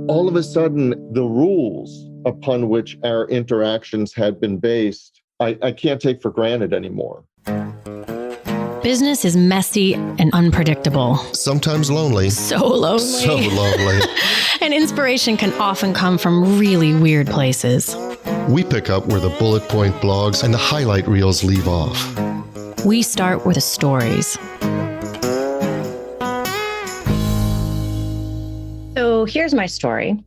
all of a sudden, the rules upon which our interactions had been based, I can't take for granted anymore. Business is messy and unpredictable. Sometimes lonely. So lonely. So lonely. And inspiration can often come from really weird places. We pick up where the bullet point blogs and the highlight reels leave off. We start with the stories. So here's my story.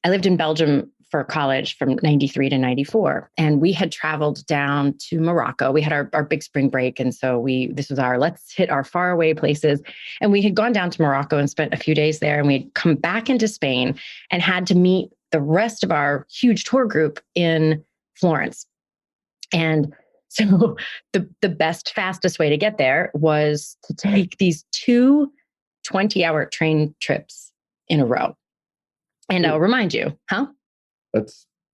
I lived in Belgium for college from 93 to 94. And we had traveled down to Morocco. We had our big spring break. And so this was let's hit our faraway places. And we had gone down to Morocco and spent a few days there. And we had come back into Spain and had to meet the rest of our huge tour group in Florence. And so the best, fastest way to get there was to take these 2 20-hour train trips in a row. And I'll remind you,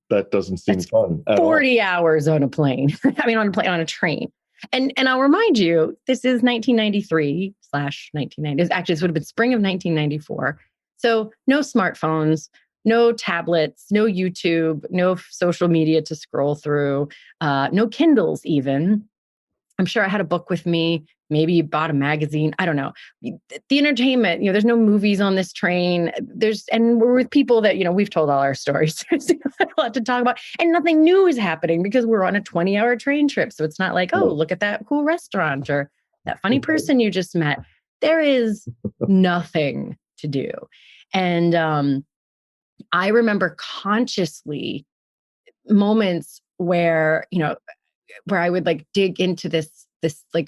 That doesn't seem fun at 40 hours on a plane. On a train. And I'll remind you, this is 1993/1990. Actually, this would have been spring of 1994. So no smartphones, no tablets, no YouTube, no social media to scroll through, no Kindles even. I'm sure I had a book with me. Maybe you bought a magazine. I don't know. The entertainment, there's no movies on this train. And we're with people that, we've told all our stories. There's a lot to talk about. And nothing new is happening because we're on a 20-hour train trip. So it's not like, oh, look at that cool restaurant or that funny person you just met. There is nothing to do. And I remember consciously moments where I would dig into this,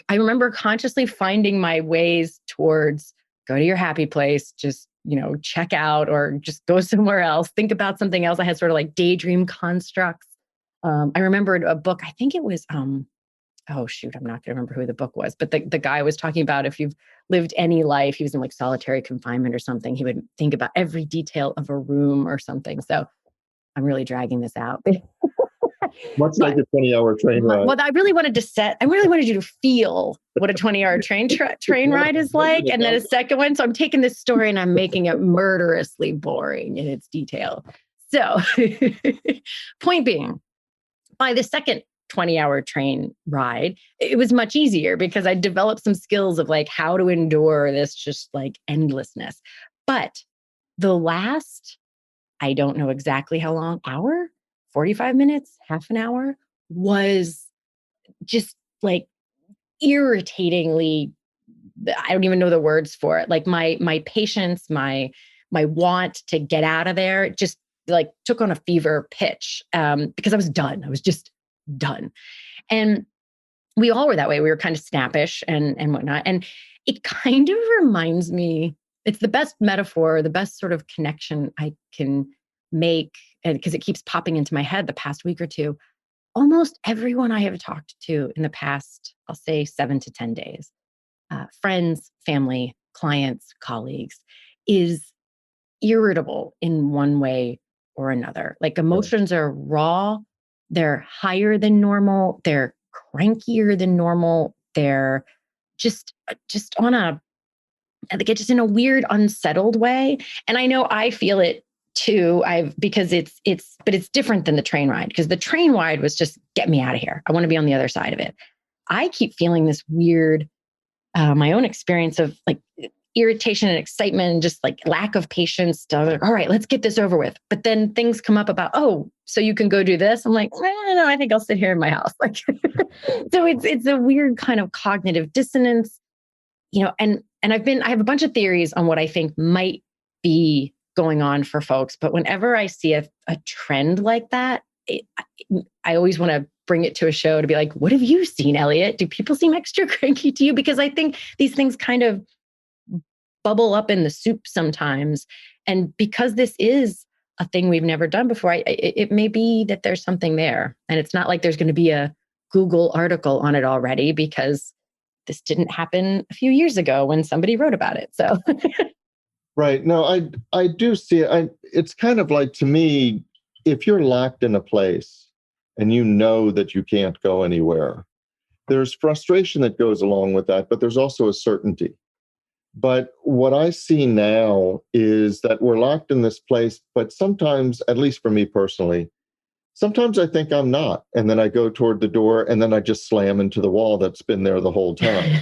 I remember consciously finding my ways towards go to your happy place, just, check out or just go somewhere else, think about something else. I had sort of daydream constructs. I remembered a book, I think it was, I'm not going to remember who the book was, but the guy was talking about if you've lived any life, he was in solitary confinement or something, he would think about every detail of a room or something. So I'm really dragging this out. Much like a 20-hour train ride. Well, I really wanted you to feel what a 20-hour train ride is like. And then a second one. So I'm taking this story and I'm making it murderously boring in its detail. So point being, by the second 20-hour train ride, it was much easier because I developed some skills of how to endure this just endlessness. But the last, I don't know exactly how long, hour? 45 minutes, half an hour, was just irritatingly, I don't even know the words for it. My patience, my want to get out of there just took on a fever pitch because I was done. I was just done. And we all were that way. We were kind of snappish and whatnot. And it kind of reminds me, it's the best metaphor, the best sort of connection I can make, and because it keeps popping into my head the past week or two. Almost everyone I have talked to in the past, I'll say 7 to 10 days, friends, family, clients, colleagues, is irritable in one way or another. Emotions are raw, they're higher than normal, they're crankier than normal, they're just on just in a weird, unsettled way. And I know I feel it too, because it's different than the train ride, because the train ride was just get me out of here. I want to be on the other side of it. I keep feeling this weird, my own experience of irritation and excitement and just lack of patience. All right, let's get this over with. But then things come up about, so you can go do this. I'm no, I think I'll sit here in my house. So it's a weird kind of cognitive dissonance, and I have a bunch of theories on what I think might be going on for folks. But whenever I see a trend like that, I always want to bring it to a show to be like, what have you seen, Elliot? Do people seem extra cranky to you? Because I think these things kind of bubble up in the soup sometimes. And because this is a thing we've never done before, it may be that there's something there. And it's not like there's going to be a Google article on it already, because this didn't happen a few years ago when somebody wrote about it. So Right. No, I do see it. It's kind of to me, if you're locked in a place and you know that you can't go anywhere, there's frustration that goes along with that, but there's also a certainty. But what I see now is that we're locked in this place, but sometimes, at least for me personally, sometimes I think I'm not. And then I go toward the door and then I just slam into the wall that's been there the whole time.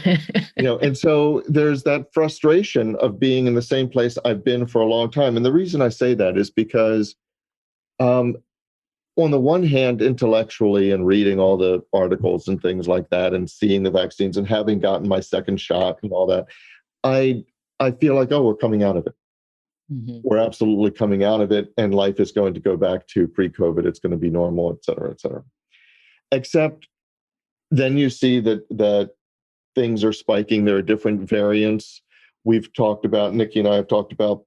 And so there's that frustration of being in the same place I've been for a long time. And the reason I say that is because um, on the one hand, intellectually and reading all the articles and things like that and seeing the vaccines and having gotten my second shot and all that, I feel like, oh, we're coming out of it. Mhm. We're absolutely coming out of it, and life is going to go back to pre-COVID. It's going to be normal, et cetera, et cetera. Except then you see that things are spiking. There are different variants. Nikki and I have talked about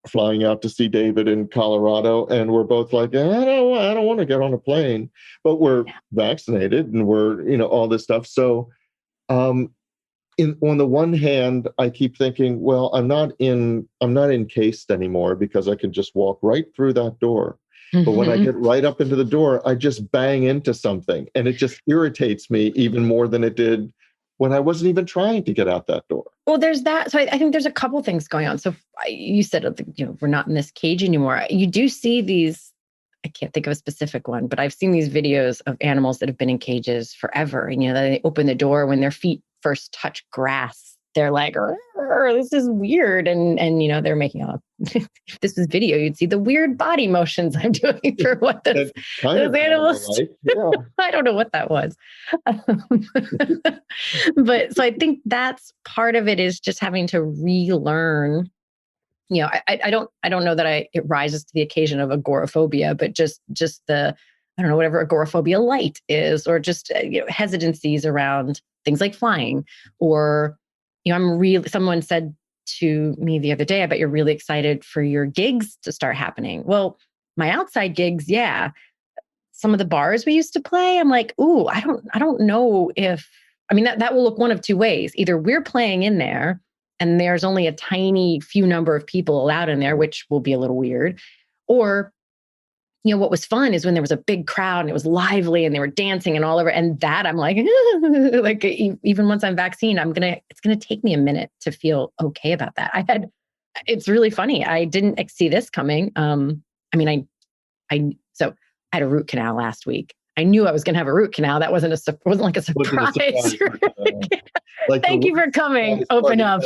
flying out to see David in Colorado, and we're both like, I don't want to get on a plane, but we're vaccinated and we're, all this stuff. So, on the one hand, I keep thinking, well, I'm not encased anymore because I can just walk right through that door. But when I get right up into the door, I just bang into something, and it just irritates me even more than it did when I wasn't even trying to get out that door. Well, there's that. So I think there's a couple things going on. So you said, we're not in this cage anymore. You do see these, I can't think of a specific one, but I've seen these videos of animals that have been in cages forever. And, they open the door when their feet first touch grass. They're like, this is weird. And they're making if this was video, you'd see the weird body motions I'm doing for what those animals. Yeah. I don't know what that was. But so I think that's part of it, is just having to relearn. I don't know that it rises to the occasion of agoraphobia, but just the, I don't know, whatever agoraphobia light is, or just hesitancies around things like flying, or someone said to me the other day, I bet you're really excited for your gigs to start happening. Well, my outside gigs, yeah. Some of the bars we used to play, I'm like, ooh, I don't know if, that will look one of two ways. Either we're playing in there and there's only a tiny few number of people allowed in there, which will be a little weird. Or, what was fun is when there was a big crowd and it was lively and they were dancing and all over. And that I'm like, like even once I'm vaccinated, it's going to take me a minute to feel okay about that. It's really funny. I didn't see this coming. So I had a root canal last week. I knew I was going to have a root canal. That wasn't like a surprise. Thank you for coming. Open up.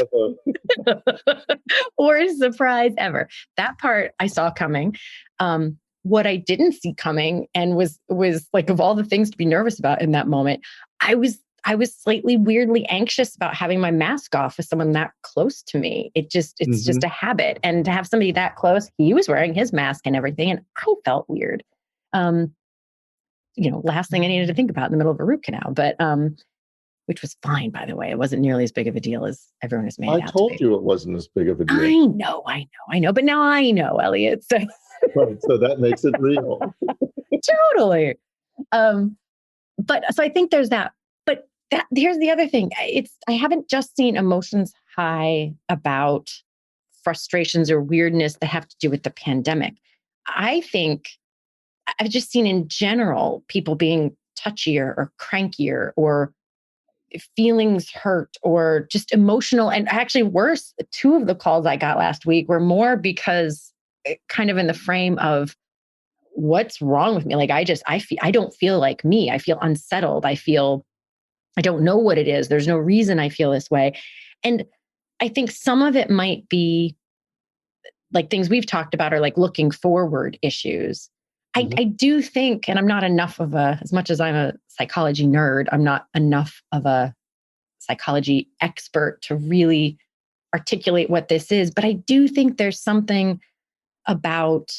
Worst surprise ever. That part I saw coming. What I didn't see coming, and was like, of all the things to be nervous about in that moment, I was slightly weirdly anxious about having my mask off with someone that close to me. It's just a habit. And to have somebody that close, he was wearing his mask and everything, and I felt weird. Last thing I needed to think about in the middle of a root canal, but which was fine, by the way. It wasn't nearly as big of a deal as everyone has made it out to be. I told you it wasn't as big of a deal. I know, but now I know, Elliot. So, right, so that makes it real. Totally. But so I think there's that. But here's the other thing. I haven't just seen emotions high about frustrations or weirdness that have to do with the pandemic. I think I've just seen in general people being touchier or crankier, or feelings hurt, or just emotional. And actually worse, two of the calls I got last week were more because kind of in the frame of, what's wrong with me? Like, I don't feel like me. I feel unsettled. I don't know what it is. There's no reason I feel this way. And I think some of it might be like things we've talked about, are like looking forward issues. I do think, and I'm not enough of as much as I'm a psychology nerd, I'm not enough of a psychology expert to really articulate what this is. But I do think there's something about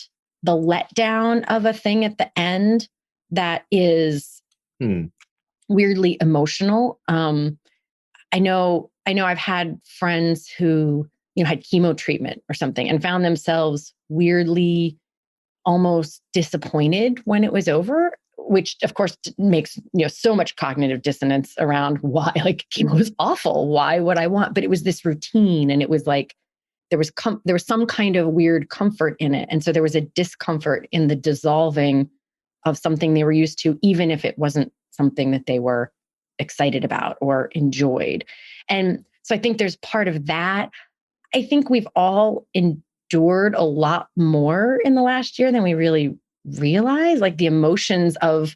the letdown of a thing at the end that is weirdly emotional. I know I've had friends who, had chemo treatment or something and found themselves weirdly almost disappointed when it was over, which of course makes, so much cognitive dissonance around why, like, chemo was awful. Why would I want? But it was this routine, and it was like, there was some kind of weird comfort in it. And so there was a discomfort in the dissolving of something they were used to, even if it wasn't something that they were excited about or enjoyed. And So I think there's part of that. I think we've all endured a lot more in the last year than we really realize, like the emotions of,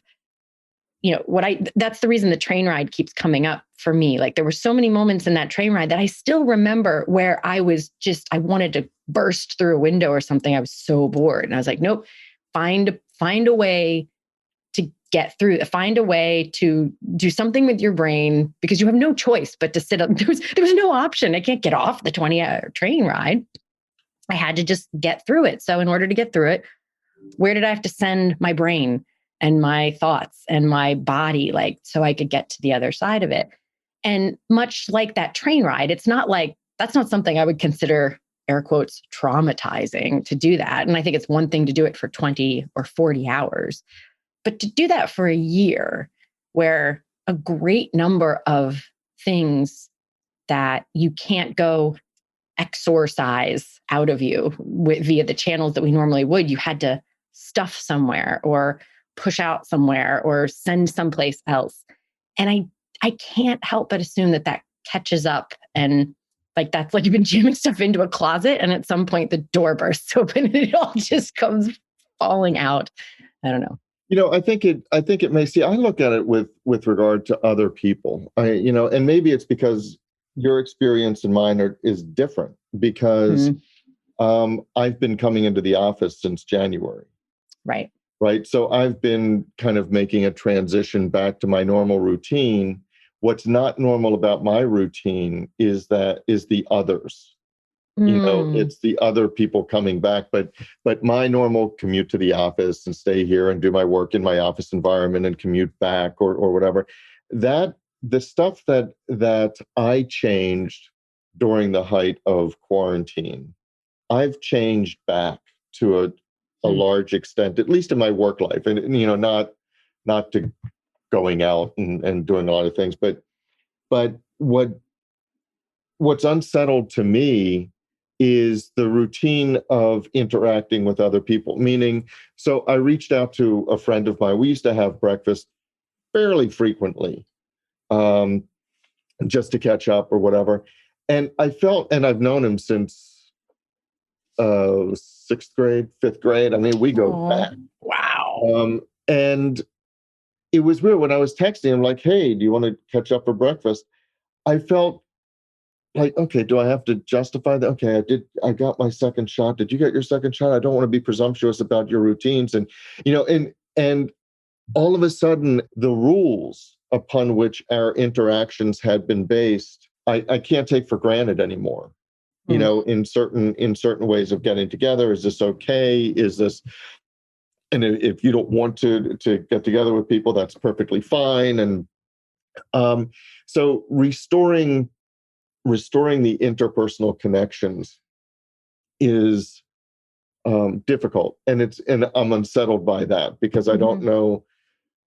that's the reason the train ride keeps coming up for me. Like there were so many moments in that train ride that I still remember where I wanted to burst through a window or something. I was so bored. And I was like, nope, find a way to get through, find a way to do something with your brain, because you have no choice but to sit up. There was no option. I can't get off the 20-hour train ride. I had to just get through it. So in order to get through it, where did I have to send my brain and my thoughts and my body, like, so I could get to the other side of it? And much like that train ride, it's not like, that's not something I would consider, air quotes, traumatizing to do that. And I think it's one thing to do it for 20 or 40 hours, but to do that for a year, where a great number of things that you can't go exorcise out of you via the channels that we normally would, you had to stuff somewhere or push out somewhere or send someplace else. And I can't help but assume that catches up, and like that's like you've been jamming stuff into a closet and at some point the door bursts open and it all just comes falling out. I don't know. I think it may see, I look at it with regard to other people. And maybe it's because your experience and mine is different, because I've been coming into the office since January. Right. Right. So I've been kind of making a transition back to my normal routine. What's not normal about my routine is the others. It's the other people coming back, but my normal commute to the office and stay here and do my work in my office environment and commute back or whatever, that the stuff that I changed during the height of quarantine, I've changed back to a large extent, at least in my work life, and not to going out and doing a lot of things, but what's unsettled to me is the routine of interacting with other people. Meaning, so I reached out to a friend of mine. We used to have breakfast fairly frequently, just to catch up or whatever. And I felt, and I've known him since sixth grade, fifth grade. I mean, we go back. Wow. And it was weird when I was texting him, like, hey, do you want to catch up for breakfast? I felt like, okay, do I have to justify that? Okay, I got my second shot. Did you get your second shot? I don't want to be presumptuous about your routines. And, and all of a sudden the rules upon which our interactions had been based, I can't take for granted anymore. In certain ways of getting together. Is this okay? Is this, and if you don't want to get together with people, that's perfectly fine. And so restoring the interpersonal connections is difficult, and I'm unsettled by that, because I don't know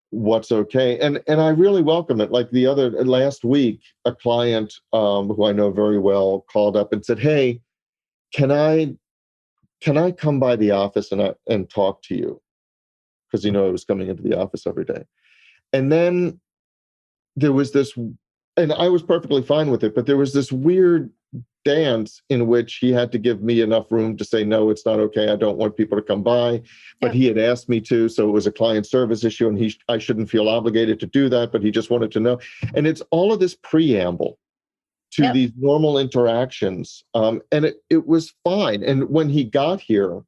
what's okay, and I really welcome it. Like last week, a client who I know very well called up and said, "Hey, can I come by the office and talk to you?" Because I was coming into the office every day, and then there was this, and I was perfectly fine with it, but there was this weird dance in which he had to give me enough room to say, no, it's not okay. I don't want people to come by, but he had asked me to, so it was a client service issue, and I shouldn't feel obligated to do that, but he just wanted to know. And it's all of this preamble to these normal interactions. And it was fine. And when he got here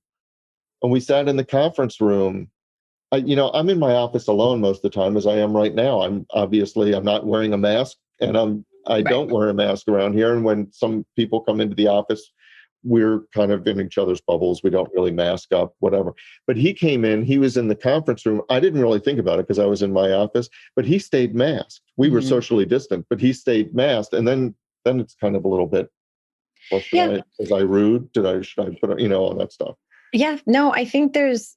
and we sat in the conference room, I'm in my office alone most of the time, as I am right now. I'm not wearing a mask, and I don't wear a mask around here. And when some people come into the office, we're kind of in each other's bubbles. We don't really mask up, whatever. But he came in, he was in the conference room. I didn't really think about it because I was in my office, but he stayed masked. We were socially distant, but he stayed masked. And then it's kind of a little bit, well, was I rude? Should I put, all that stuff. Yeah, no, I think there's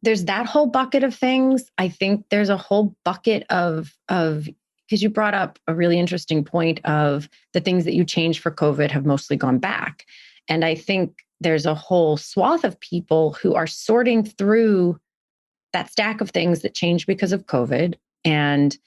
that whole bucket of things. I think there's a whole bucket of because you brought up a really interesting point of the things that you changed for COVID have mostly gone back. And I think there's a whole swath of people who are sorting through that stack of things that changed because of COVID. And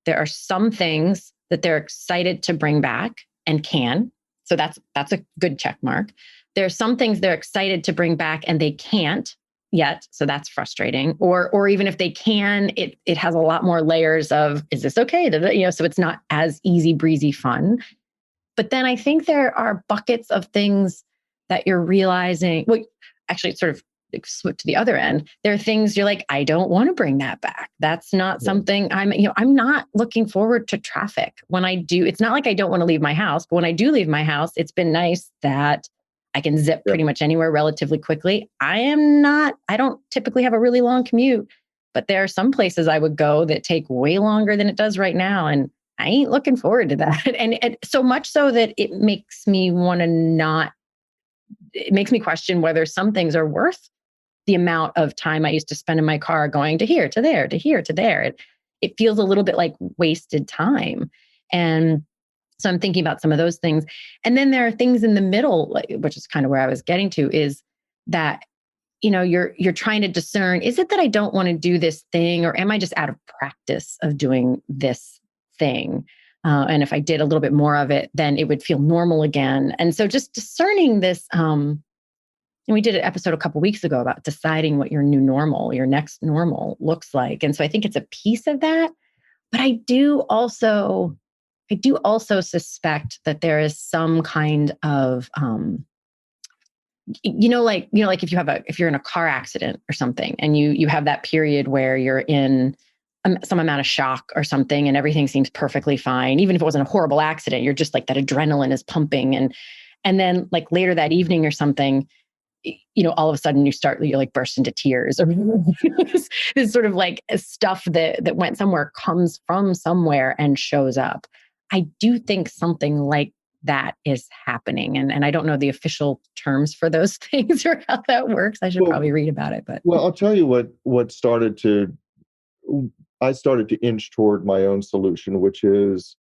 there are some things that they're excited to bring back. and can. So that's a good check mark. There are some things they're excited to bring back and they can't yet. So that's frustrating. Or even if they can, it has a lot more layers of, is this okay? So it's not as easy breezy fun. But then I think there are buckets of things that you're realizing. Well, actually, it's sort of flip to the other end. There are things you're like, I don't want to bring that back. That's not something I'm not looking forward to traffic. When I do, it's not like I don't want to leave my house, but when I do leave my house, it's been nice that I can zip pretty much anywhere relatively quickly. I don't typically have a really long commute, but there are some places I would go that take way longer than it does right now. And I ain't looking forward to that. And so much so that it makes me question whether some things are worth the amount of time I used to spend in my car going to here, to there, to here, to there. It feels a little bit like wasted time. And so I'm thinking about some of those things. And then there are things in the middle, which is kind of where I was getting to, is that, you're trying to discern, is it that I don't want to do this thing, or am I just out of practice of doing this thing? And if I did a little bit more of it, then it would feel normal again. And so just discerning this, and we did an episode a couple of weeks ago about deciding what your new normal, your next normal looks like. And so I think it's a piece of that. But I do also suspect that there is some kind of, like if you're in a car accident or something, and you have that period where you're in some amount of shock or something, and everything seems perfectly fine, even if it wasn't a horrible accident, you're just like that adrenaline is pumping, and then like later that evening or something, all of a sudden you like burst into tears, or this sort of like stuff that went somewhere comes from somewhere and shows up. I do think something like that is happening. And I don't know the official terms for those things or how that works. I should probably read about it. But I'll tell you what I started to inch toward my own solution, which is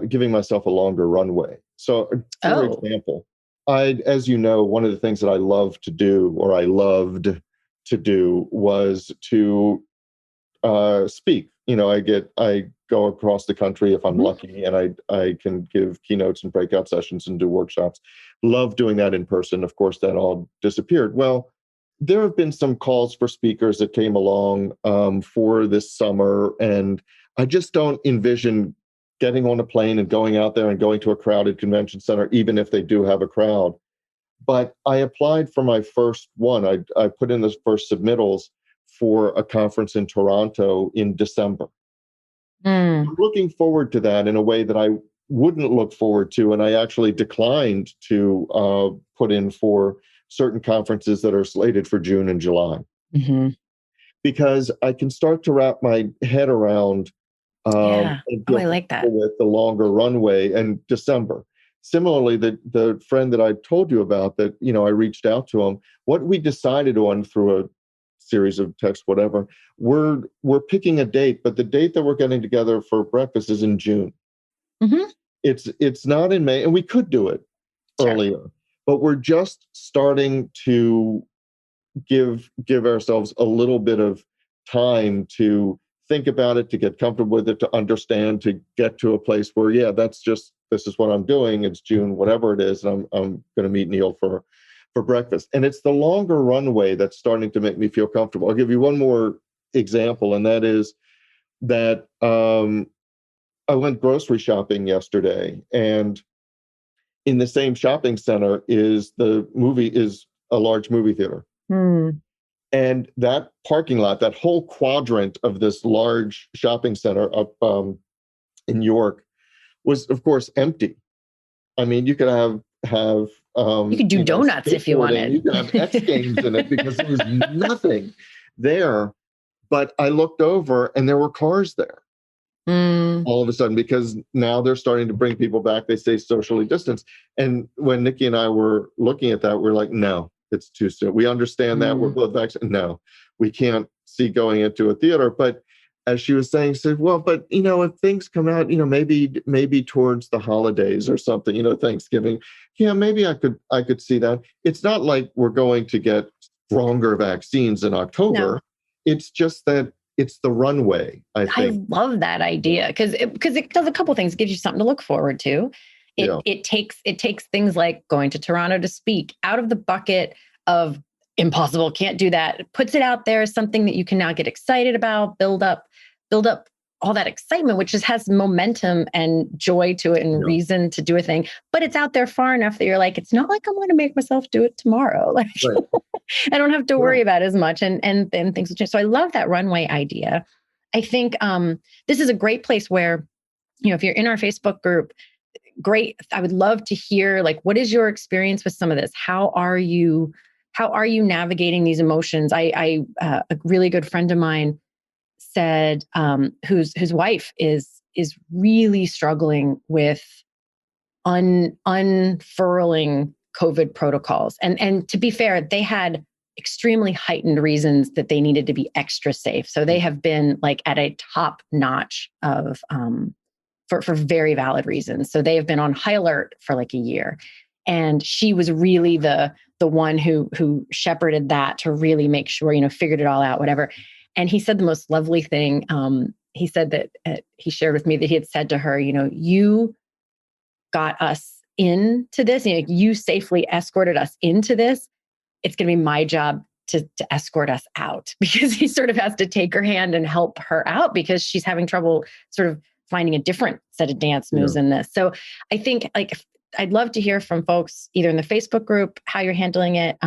giving myself a longer runway. So for example, as you know, one of the things that I love to do, or I loved to do, was to speak. I go across the country if I'm lucky, and I can give keynotes and breakout sessions and do workshops. Love doing that in person. Of course, that all disappeared. Well, there have been some calls for speakers that came along for this summer, and I just don't envision getting on a plane and going out there and going to a crowded convention center, even if they do have a crowd. But I applied for my first one. I put in the first submittals for a conference in Toronto in December. I'm looking forward to that in a way that I wouldn't look forward to. And I actually declined to put in for certain conferences that are slated for June and July. Because I can start to wrap my head around and feel I like that, with the longer runway and December. Similarly, the friend that I told you about that, I reached out to him, what we decided on through a series of texts, whatever, we're picking a date, but the date that we're getting together for breakfast is in June. It's not in May, and we could do it earlier, but we're just starting to give ourselves a little bit of time to think about it, to get comfortable with it, to understand, to get to a place where, this is what I'm doing. It's June, whatever it is, and I'm going to meet Neil for breakfast. And it's the longer runway that's starting to make me feel comfortable. I'll give you one more example, and that is that I went grocery shopping yesterday, and in the same shopping center is a large movie theater. And that parking lot, that whole quadrant of this large shopping center up in York, was, of course, empty. I mean, you could have you could do donuts if you wanted. You could have X Games in it because there was nothing there. But I looked over and there were cars there. All of a sudden, because now they're starting to bring people back. They stay socially distanced. And when Nikki and I were looking at that, we're like, no, it's too soon. We understand that. We're both vaccinated. No, we can't see going into a theater. But as she was saying, said, well, but, if things come out, maybe towards the holidays or something, Thanksgiving, maybe I could see that. It's not like we're going to get stronger vaccines in October. No. It's just that it's the runway, I think. I love that idea because it does a couple of things. It gives you something to look forward to. It takes things like going to Toronto to speak out of the bucket of impossible, can't do that. It puts it out there as something that you can now get excited about, build up all that excitement, which just has momentum and joy to it and reason to do a thing. But it's out there far enough that you're like, it's not like I'm going to make myself do it tomorrow. Like I don't have to worry about it as much, and things will change. So I love that runway idea. I think this is a great place where, if you're in our Facebook group, great. I would love to hear, like, what is your experience with some of this? How are you navigating these emotions? A really good friend of mine said, whose wife is really struggling with unfurling COVID protocols. And to be fair, they had extremely heightened reasons that they needed to be extra safe. So they have been like at a top notch of, for very valid reasons. So they have been on high alert for like a year. And she was really the one who shepherded that to really make sure, figured it all out, whatever. And he said the most lovely thing. He said that he shared with me that he had said to her, you got us into this, you safely escorted us into this. It's going to be my job to escort us out, because he sort of has to take her hand and help her out because she's having trouble sort of finding a different set of dance moves in this. So I think I'd love to hear from folks either in the Facebook group, how you're handling it.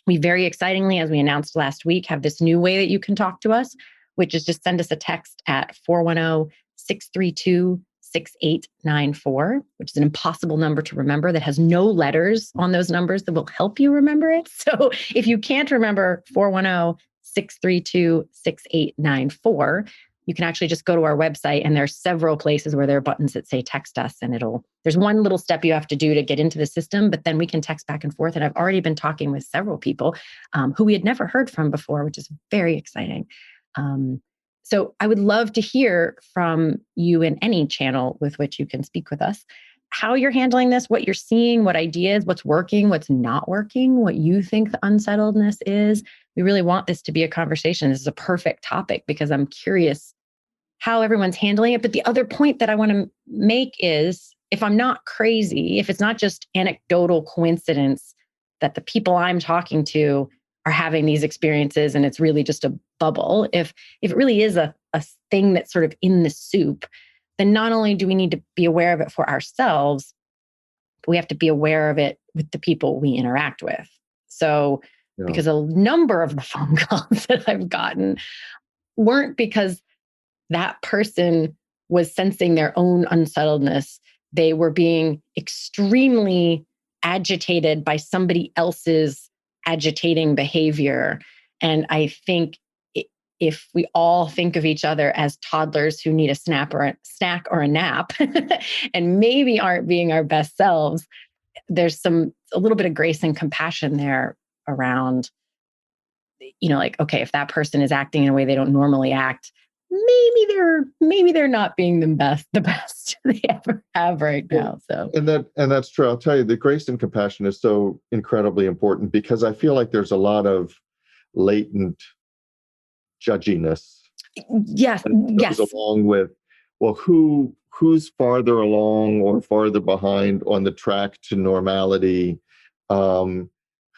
We very excitingly, as we announced last week, have this new way that you can talk to us, which is just send us a text at 410-632-6894, which is an impossible number to remember that has no letters on those numbers that will help you remember it. So if you can't remember 410-632-6894, you can actually just go to our website, and there are several places where there are buttons that say text us, and there's one little step you have to do to get into the system, but then we can text back and forth. And I've already been talking with several people who we had never heard from before, which is very exciting. So I would love to hear from you in any channel with which you can speak with us, how you're handling this, what you're seeing, what ideas, what's working, what's not working, what you think the unsettledness is. We really want this to be a conversation. This is a perfect topic because I'm curious how everyone's handling it. But the other point that I want to make is, if I'm not crazy, if it's not just anecdotal coincidence that the people I'm talking to are having these experiences and it's really just a bubble, if it really is a thing that's sort of in the soup, then not only do we need to be aware of it for ourselves, but we have to be aware of it with the people we interact with. So, because a number of the phone calls that I've gotten weren't because that person was sensing their own unsettledness. They were being extremely agitated by somebody else's agitating behavior. And I think if we all think of each other as toddlers who need a snack or a nap and maybe aren't being our best selves, there's a little bit of grace and compassion there around, like, okay, if that person is acting in a way they don't normally act, maybe they're not being the best they ever have right now. So and that's true. I'll tell you, the grace and compassion is so incredibly important, because I feel like there's a lot of latent judginess. Yes. Goes along with, well, who's farther along or farther behind on the track to normality?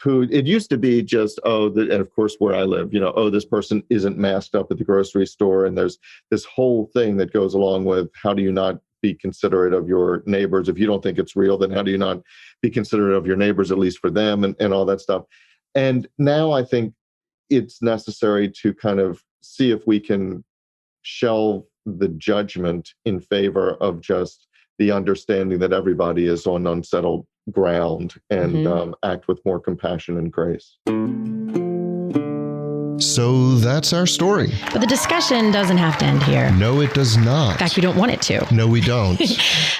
Who it used to be just, and of course where I live, this person isn't masked up at the grocery store. And there's this whole thing that goes along with, how do you not be considerate of your neighbors? If you don't think it's real, then how do you not be considerate of your neighbors, at least for them, and all that stuff. And now I think it's necessary to kind of see if we can shelve the judgment in favor of just the understanding that everybody is on unsettled ground, and act with more compassion and grace. So that's our story. But the discussion doesn't have to end here. No, it does not. In fact, we don't want it to. No, we don't.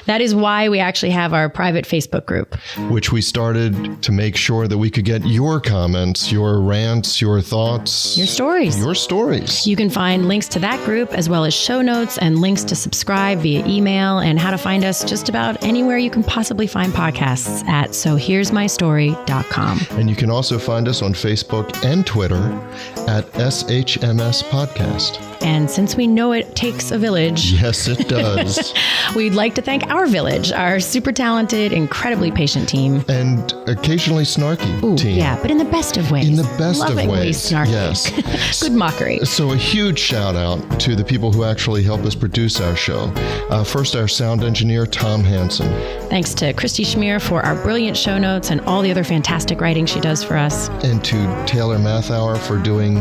That is why we actually have our private Facebook group, which we started to make sure that we could get your comments, your rants, your thoughts, your stories. You can find links to that group, as well as show notes and links to subscribe via email, and how to find us just about anywhere you can possibly find podcasts at sohere'smystory.com. And you can also find us on Facebook and Twitter at SHMS Podcast. And since we know it takes a village, Yes, it does. we'd like to thank our village, our super talented, incredibly patient team. And occasionally snarky Ooh, team. yeah, but in the best of ways. In the best of Lovingly ways. snarky. Yes. Good mockery. So a huge shout out to the people who actually help us produce our show. First, our sound engineer, Tom Hansen. Thanks to Christy Schmier for our brilliant show notes and all the other fantastic writing she does for us. And to Taylor Mathauer for doing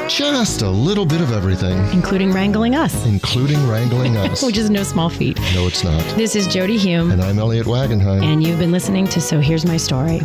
just a little bit of everything. Including wrangling us. Including wrangling us. Which is no small feat. No, it's not. This is Jodi Hume. And I'm Elliot Wagenheim. And you've been listening to So Here's My Story.